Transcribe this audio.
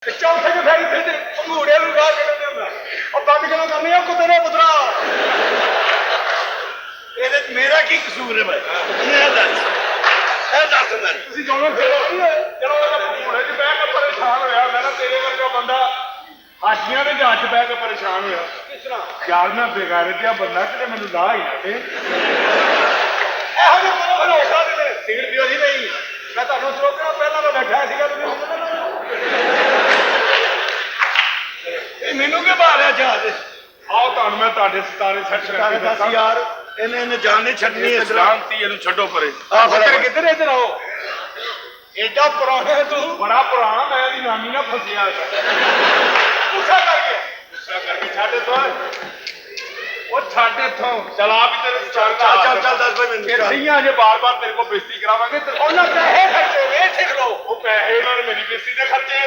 चौथे के फैल फिर पंगूड़े लुगा के नहीं ਹੁੰਦਾ ਉਹ ਬੰਦ ਕਿਉਂ ਕਰਨੀ ਆ ਕੁੱਤੇ ਨੇ ਪੁੱਤਰਾ ਇਹਦੇ ਚ ਮੇਰਾ ਕੀ ਕਸੂਰ ਹੈ ਭਾਈ ਇਹ ਦੱਸ ਮੈਨੂੰ ਤੁਸੀਂ ਦੋਨੋਂ ਚਲੋ ਚਲੋ ਉਹਦਾ ਪੰਗੂੜੇ 'ਚ ਬਹਿ ਕੇ ਪਰੇਸ਼ਾਨ ਹੋਇਆ ਮੈਂ ਨਾ ਤੇਰੇ ਵਰਗਾ ਬੰਦਾ ਹਾਸ਼ੀਆਂ ਦੇ ਜਹਾਜ਼ 'ਚ ਬਹਿ ਕੇ ਪਰੇਸ਼ਾਨ ਹੋਇਆ ਕਿਸ ਤਰ੍ਹਾਂ ਯਾਰ ਮੈਂ ਬੇਗਾਰੇ ਜਿਹਾ ਬੰਦਾ ਕਿਤੇ ਮੈਨੂੰ ਲਾਹ ਹੀ ਨਾ ਤੇ ਇਹੋ ਜਿਹਾ ਕੋਲ ਭਰੋਸਾ ਦੇ ਸੀਟ ਦਿਓ ਜੀ ਨਹੀਂ ਮੈਂ ਤੁਹਾਨੂੰ ਚੋਕਣਾ ਪਹਿਲਾਂ ਮੈਂ ਬੈਠਾ ਸੀਗਾ ਤੁਸੀਂ ਮੈਨੂੰ ਕੀ ਬਾਰਿਆ ਜਹਾਜ਼ ਆਓ ਤੁਹਾਨੂੰ ਮੈਂ ਤੁਹਾਡੇ ਸਿਤਾਰੇ ਸੈੱਟ ਕਰਕੇ ਦੱਸ ਯਾਰ ਇਹਨੇ ਜਾਨ ਨਹੀਂ ਛੱਡਣੀ ਇਸ ਸ਼ਾਂਤੀ ਇਹਨੂੰ ਛੱਡੋ ਪਰੇ ਕਿੱਧਰ ਇੱਧਰ ਆਓ ਏਡਾ ਪੁਰਾਣਾ ਤੂੰ ਬੜਾ ਪੁਰਾਣਾ ਮੈਂ ਇਹਦੀ ਨਾਨੀ ਨਾਲ ਫਸਿਆ ਗੁੱਸਾ ਕਰਕੇ ਛੱਡ ਇੱਥੋਂ ਉਹ ਛੱਡ ਇੱਥੋਂ ਚਲ ਆ ਵੀ ਤੇਰੇ ਸਟਾਰ ਚੱਲ ਦੱਸ ਭਾਈ ਮੈਨੂੰ ਕਿੱਥੀਆਂ ਜੇ ਬਾਰ-ਬਾਰ ਤੇਰੇ ਕੋਲ ਬੇਇੱਜ਼ਤੀ ਕਰਾਵਾਂਗੇ ਤੇ ਉਹਨਾਂ ਪੈਸੇ ਖਰਚੇ ਵੇ ਸਿੱਖ ਲੋ ਉਹ ਪੈਸੇ ਉਹਨਾਂ ਨੇ ਮੇਰੀ ਬੇਇੱਜ਼ਤੀ ਦੇ ਖਰਚੇ